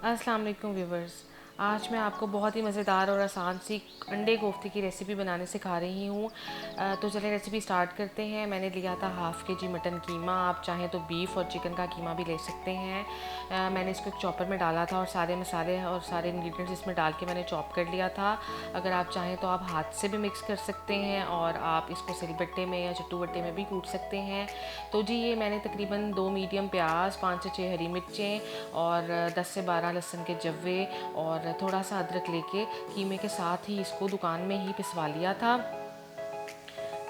अस्सलाम वालेकुम व्यूवर्स। आज मैं आपको बहुत ही मज़ेदार और आसान सी अंडे कोफ्ते की रेसिपी बनाने सिखा रही हूँ। तो चलिए रेसिपी स्टार्ट करते हैं। मैंने लिया था हाफ़ के जी मटन कीमा। आप चाहें तो बीफ और चिकन का कीमा भी ले सकते हैं। मैंने इसको एक चॉपर में डाला था और सारे मसाले और सारे इंग्रेडिएंट्स इसमें डाल के मैंने चॉप कर लिया था। अगर आप चाहें तो आप हाथ से भी मिक्स कर सकते हैं और आप इसको सिलबट्टे में या चट्टू में भी कूट सकते हैं। तो जी ये मैंने तकरीबन 2 मीडियम प्याज, 5 से 6 हरी मिर्चें और 10 से 12 लहसुन के जव्वे और थोड़ा सा अदरक लेके कीमे के साथ ही इसको दुकान में ही पिसवा लिया था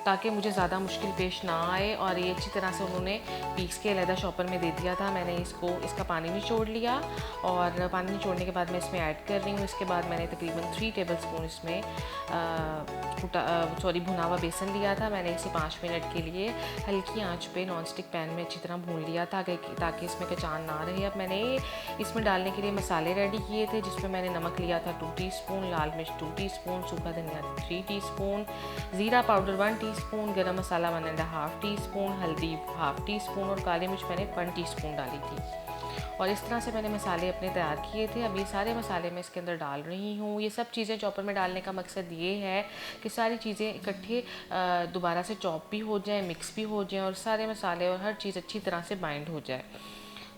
ताकि मुझे ज़्यादा मुश्किल पेश ना आए। और ये अच्छी तरह से उन्होंने पीस के अलहदा शॉपर में दे दिया था। मैंने इसका पानी भी छोड़ लिया और पानी छोड़ने के बाद मैं इसमें ऐड कर रही हूँ। इसके बाद मैंने तकरीबन 3 टेबलस्पून इसमें भुना हुआ बेसन लिया था। मैंने इसे 5 मिनट के लिए हल्की आंच पे नॉन स्टिक पैन में अच्छी तरह भून लिया था ताकि इसमें कचान ना रहे। अब मैंने इसमें डालने के लिए मसाले रेडी किए थे, जिसमें मैंने नमक लिया था 2 टीस्पून, लाल मिर्च 2 टीस्पून, सूखा धनिया 3 टीस्पून, ज़ीरा पाउडर 1 टीस्पून, गरम मसाला 1.5 टीस्पून, हल्दी 1/2 टीस्पून और काली मिर्च मैंने 1 टीस्पून डाली थी। और इस तरह से मैंने मसाले अपने तैयार किए थे। अब ये सारे मसाले मैं इसके अंदर डाल रही हूँ। ये सब चीज़ें चॉपर में डालने का मकसद ये है कि सारी चीज़ें इकट्ठे दोबारा से चॉप भी हो जाएं, मिक्स भी हो जाएं और सारे मसाले और हर चीज़ अच्छी तरह से बाइंड हो जाए।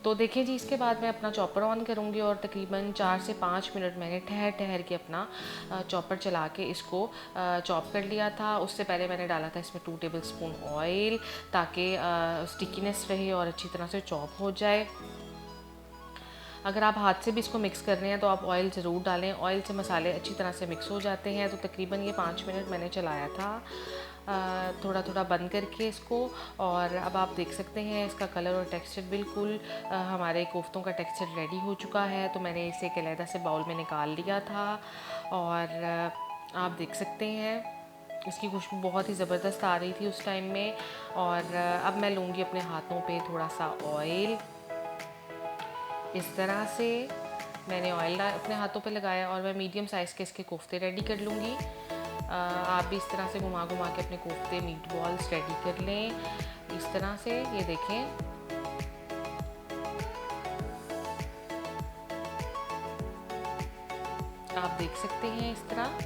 तो देखिए जी, इसके बाद मैं अपना चॉपर ऑन करूँगी और तकरीबन 4 से 5 मिनट मैंने ठहर के अपना चॉपर चला के इसको चॉप कर लिया था। उससे पहले मैंने डाला था इसमें 2 टेबलस्पून ऑयल ताकि स्टिकीनेस रहे और अच्छी तरह से चॉप हो जाए। अगर आप हाथ से भी इसको मिक्स कर रहे हैं तो आप ऑयल ज़रूर डालें। ऑयल से मसाले अच्छी तरह से मिक्स हो जाते हैं। तो तकरीबन ये 5 मिनट मैंने चलाया था थोड़ा थोड़ा बंद करके इसको। और अब आप देख सकते हैं इसका कलर और टेक्सचर बिल्कुल हमारे कोफ्तों का टेक्सचर रेडी हो चुका है। तो मैंने इसे एक अलहदा से बाउल में निकाल लिया था और आप देख सकते हैं इसकी खुशबू बहुत ही ज़बरदस्त आ रही थी उस टाइम में। और अब मैं लूँगी अपने हाथों पे थोड़ा सा ऑयल। इस तरह से मैंने ऑयल अपने हाथों पे लगाया और मैं मीडियम साइज़ के इसके कोफ्ते रेडी कर लूँगी। आप भी इस तरह से घुमा घुमा के अपने कोफ्ते मीट बॉल्स रेडी कर लें। इस तरह से ये देखें, आप देख सकते हैं इस तरह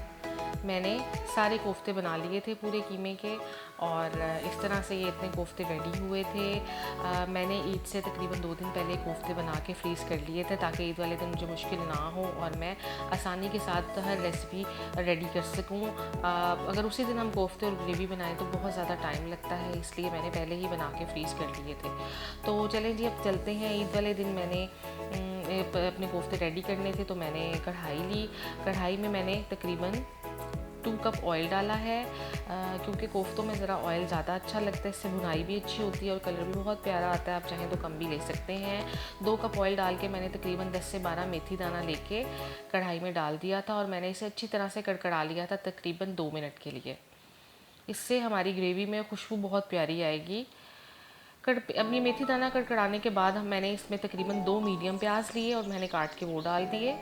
मैंने सारे कोफ्ते बना लिए थे पूरे कीमे के। और इस तरह से ये इतने कोफ्ते रेडी हुए थे। मैंने ईद से तकरीबन 2 दिन पहले कोफ्ते बना के फ्रीज़ कर लिए थे ताकि ईद वाले दिन मुझे मुश्किल ना हो और मैं आसानी के साथ हर रेसिपी रेडी कर सकूं। अगर उसी दिन हम कोफ्ते और ग्रेवी बनाएं तो बहुत ज़्यादा टाइम लगता है, इसलिए मैंने पहले ही बना के फ्रीज़ कर लिए थे। तो चलें जी, अब चलते हैं। ईद वाले दिन मैंने अपने कोफ्ते रेडी करने थे तो मैंने कढ़ाई ली। कढ़ाई में मैंने तकरीबन 2 कप ऑयल डाला है क्योंकि कोफ्तों में ज़रा ऑयल ज़्यादा अच्छा लगता है, इससे भुनाई भी अच्छी होती है और कलर भी बहुत प्यारा आता है। आप चाहें तो कम भी ले सकते हैं। 2 कप ऑयल डाल के मैंने तकरीबन 10 से 12 मेथी दाना लेके कढ़ाई में डाल दिया था और मैंने इसे अच्छी तरह से कड़कड़ा लिया था तकरीबन 2 मिनट के लिए। इससे हमारी ग्रेवी में खुशबू बहुत प्यारी आएगी। अपनी मेथी दाना कड़कड़ाने के बाद मैंने इसमें तकरीबन 2 मीडियम प्याज लिए और मैंने काट के वो डाल दिए।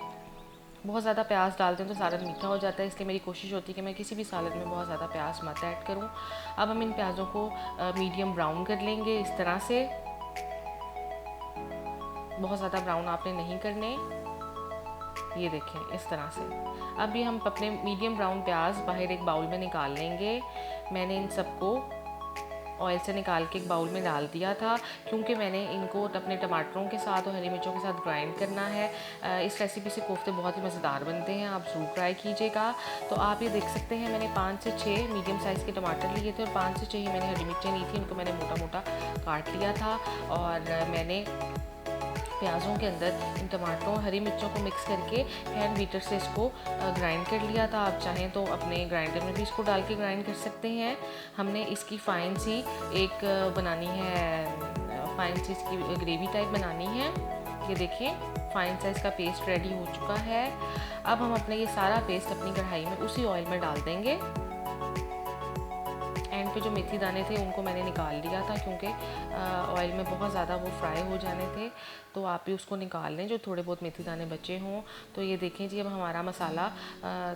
बहुत ज़्यादा प्याज डालते हैं तो सालन मीठा हो जाता है, इसलिए मेरी कोशिश होती है कि मैं किसी भी सालन में बहुत ज़्यादा प्याज मत ऐड करूं। अब हम इन प्याज़ों को मीडियम ब्राउन कर लेंगे इस तरह से। बहुत ज़्यादा ब्राउन आपने नहीं करने, ये देखें इस तरह से। अब ये हम अपने मीडियम ब्राउन प्याज बाहर एक बाउल में निकाल लेंगे। मैंने इन सबको ऑयल से निकाल के एक बाउल में डाल दिया था क्योंकि मैंने इनको अपने टमाटरों के साथ और हरी मिर्चों के साथ ग्राइंड करना है। इस रेसिपी से कोफ्ते बहुत ही मज़ेदार बनते हैं, आप ज़रूर ट्राई कीजिएगा। तो आप ये देख सकते हैं मैंने 5 से 6 मीडियम साइज़ के टमाटर लिए थे और 5 से 6 मैंने हरी मिर्चें ली थी, इनको मैंने मोटा मोटा काट लिया था। और मैंने प्याज़ों के अंदर इन टमाटरों हरी मिर्चों को मिक्स करके हैंड बीटर से इसको ग्राइंड कर लिया था। आप चाहें तो अपने ग्राइंडर में भी इसको डाल के ग्राइंड कर सकते हैं। हमने इसकी फ़ाइन सी एक बनानी है, फ़ाइन सी इसकी ग्रेवी टाइप बनानी है। ये देखें फ़ाइन सा इसका पेस्ट रेडी हो चुका है। अब हम अपने ये सारा पेस्ट अपनी कढ़ाई में उसी ऑयल में डाल देंगे। एंड पे जो मेथी दाने थे उनको मैंने निकाल लिया था, क्योंकि ऑयल में बहुत ज़्यादा वो फ्राई हो जाने थे, तो आप भी उसको निकाल लें जो थोड़े बहुत मेथी दाने बचे हों। तो ये देखें जी, अब हमारा मसाला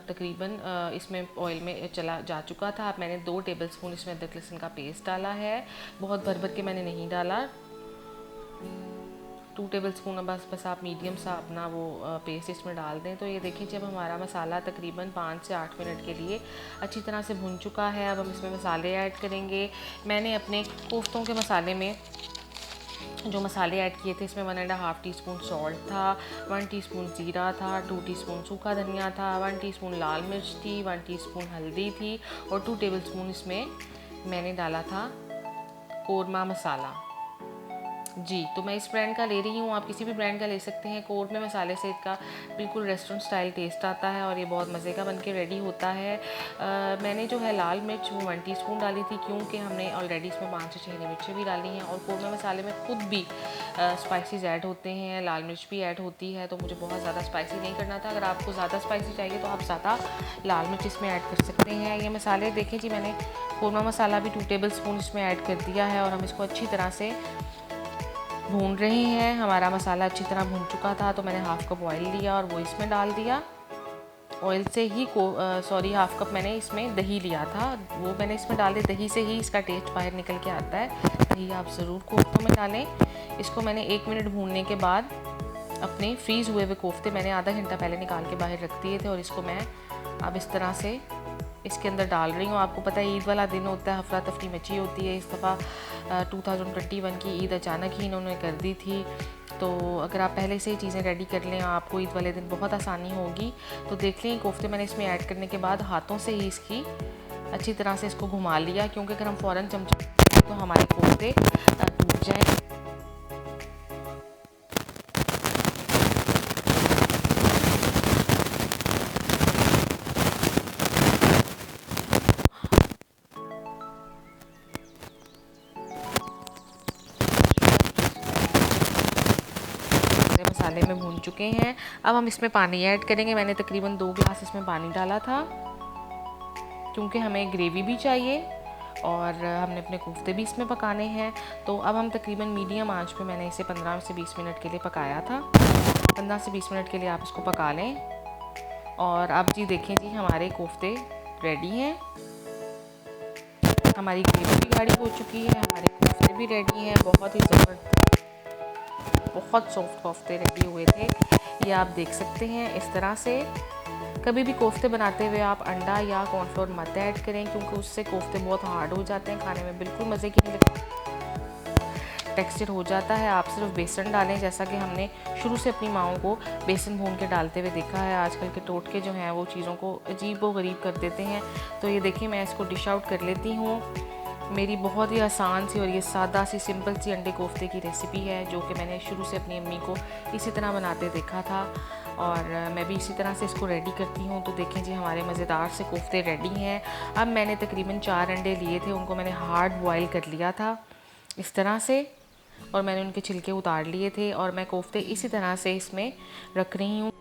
तकरीबन इसमें ऑयल में चला जा चुका था। अब मैंने 2 टेबलस्पून इसमें अदरक लहसुन का पेस्ट डाला है। बहुत भर भर के मैंने नहीं डाला, 2 टेबलस्पून बस आप मीडियम सा अपना वो पेस्ट इसमें डाल दें। तो ये देखिए जब हमारा मसाला तकरीबन 5 से 8 मिनट के लिए अच्छी तरह से भुन चुका है, अब हम इसमें मसाले ऐड करेंगे। मैंने अपने कोफ्तों के मसाले में जो मसाले ऐड किए थे, इसमें 1.5 टीस्पून सॉल्ट था, 1 टीस्पून ज़ीरा था, 2 टीस्पून सूखा धनिया था, 1 टीस्पून लाल मिर्च थी, 1 टीस्पून हल्दी थी और 2 टेबलस्पून इसमें मैंने डाला था कोरमा मसाला। जी, तो मैं इस ब्रांड का ले रही हूँ, आप किसी भी ब्रांड का ले सकते हैं। कोरमा मसाले से इसका बिल्कुल रेस्टोरेंट स्टाइल टेस्ट आता है और ये बहुत मज़े का बनके रेडी होता है। मैंने जो है लाल मिर्च वो 1 टीस्पून डाली थी, क्योंकि हमने ऑलरेडी इसमें 5 से 6 हरी मिर्चें भी डाली हैं और कोरमा मसाले में खुद भी स्पाइसेस ऐड होते हैं, लाल मिर्च भी ऐड होती है, तो मुझे बहुत ज़्यादा स्पाइसी नहीं करना था। अगर आपको ज़्यादा स्पाइसी चाहिए तो आप ज़्यादा लाल मिर्च इसमें ऐड कर सकते हैं। ये मसाले देखें जी, मैंने कोरमा मसाला भी 2 टेबलस्पून इसमें ऐड कर दिया है और हम इसको अच्छी तरह से भून रहे हैं। हमारा मसाला अच्छी तरह भून चुका था, तो मैंने हाफ़ कप ऑयल लिया और वो इसमें डाल दिया। ऑयल से ही हाफ़ कप मैंने इसमें दही लिया था, वो मैंने इसमें डाले। दही से ही इसका टेस्ट बाहर निकल के आता है, दही आप ज़रूर कोफ्तों में डालें। इसको मैंने 1 मिनट भूनने के बाद अपने फ्रीज़ हुए हुए कोफ्ते मैंने आधा घंटा पहले निकाल के बाहर रख दिए थे और इसको मैं अब इस तरह से इसके अंदर डाल रही हूँ। आपको पता है ईद वाला दिन होता है, हफरा तफरी मची होती है। इस दफ़ा 2021 की ईद अचानक ही इन्होंने कर दी थी, तो अगर आप पहले से ही चीज़ें रेडी कर लें आपको ईद वाले दिन बहुत आसानी होगी। तो देख लें कोफ्ते मैंने इसमें ऐड करने के बाद हाथों से ही इसकी अच्छी तरह से इसको घुमा लिया, क्योंकि अगर हम फ़ौरन चमचा तो हमारे कोफ्ते टूट जाएँ। मसाले में भून चुके हैं, अब हम इसमें पानी ऐड करेंगे। मैंने तकरीबन 2 गिलास इसमें पानी डाला था, क्योंकि हमें ग्रेवी भी चाहिए और हमने अपने कोफ्ते भी इसमें पकाने हैं। तो अब हम तकरीबन मीडियम आंच पे मैंने इसे 15 से 20 मिनट के लिए पकाया था। 15 से 20 मिनट के लिए आप इसको पका लें। और अब जी देखें जी, हमारे कोफ्ते रेडी हैं, हमारी ग्रेवी भी गाढ़ी हो चुकी है, हमारे कोफ्ते भी रेडी हैं। बहुत ही ज़बरदस्त, बहुत सॉफ्ट कोफ्ते रेडी हुए थे, ये आप देख सकते हैं। इस तरह से कभी भी कोफ्ते बनाते हुए आप अंडा या कॉर्नफ्लोर मत ऐड करें, क्योंकि उससे कोफ्ते बहुत हार्ड हो जाते हैं, खाने में बिल्कुल मज़े की नहीं लगती, टेक्सचर हो जाता है। आप सिर्फ बेसन डालें, जैसा कि हमने शुरू से अपनी माओं को बेसन भून के डालते हुए देखा है। आजकल के टोटके जो हैं वो चीज़ों को अजीब व गरीब कर देते हैं। तो ये देखिए, मैं इसको डिश आउट कर लेती हूँ। मेरी बहुत ही आसान सी और ये सादा सी सिंपल सी अंडे कोफ्ते की रेसिपी है, जो कि मैंने शुरू से अपनी अम्मी को इसी तरह बनाते देखा था और मैं भी इसी तरह से इसको रेडी करती हूँ। तो देखें जी, हमारे मज़ेदार से कोफ्ते रेडी हैं। अब मैंने तकरीबन 4 अंडे लिए थे, उनको मैंने हार्ड बॉयल कर लिया था इस तरह से, और मैंने उनके छिलके उतार लिए थे और मैं कोफ्ते इसी तरह से इसमें रख रही हूँ।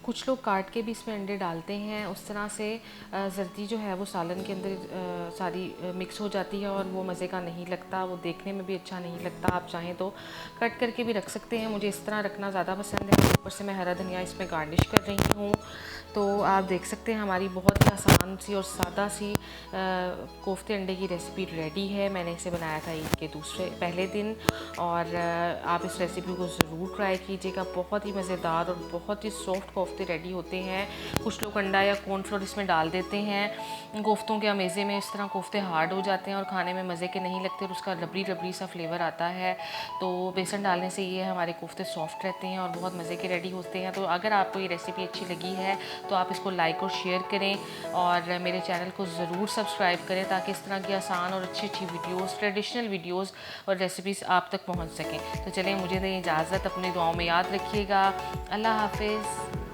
कुछ लोग काट के भी इसमें अंडे डालते हैं, उस तरह से जर्दी जो है वो सालन के अंदर सारी मिक्स हो जाती है और वो मज़े का नहीं लगता, वो देखने में भी अच्छा नहीं लगता। आप चाहें तो कट करके भी रख सकते हैं, मुझे इस तरह रखना ज़्यादा पसंद है। ऊपर से मैं हरा धनिया इसमें गार्निश कर रही हूँ। तो आप देख सकते हैं हमारी बहुत ही आसान सी और सादा सी कोफ्ते अंडे की रेसिपी रेडी है। मैंने इसे बनाया था ईद के पहले दिन और आप इस रेसिपी को ज़रूर ट्राई कीजिएगा। बहुत ही मज़ेदार और बहुत ही सॉफ्ट कोफ्ते रेडी होते हैं। कुछ लोग अंडा या कॉर्नफ्लोर इसमें डाल देते हैं कोफ्तों के अमेज़े में, इस तरह कोफ्ते हार्ड हो जाते हैं और खाने में मज़े के नहीं लगते और उसका रबड़ी रबड़ी सा फ्लेवर आता है। तो बेसन डालने से ये हमारे कोफ्ते सॉफ्ट रहते हैं और बहुत मज़े के रेडी होते हैं। तो अगर आपको ये रेसिपी अच्छी लगी है तो आप इसको लाइक और शेयर करें और मेरे चैनल को ज़रूर सब्सक्राइब करें ताकि इस तरह की आसान और अच्छी अच्छी वीडियोज़, ट्रेडिशनल वीडियोज़ और रेसिपीज़ आप तक पहुँच सकें। तो चलें, मुझे दें इजाज़त, अपनी दुआओं में याद रखिएगा। अल्लाह हाफिज़।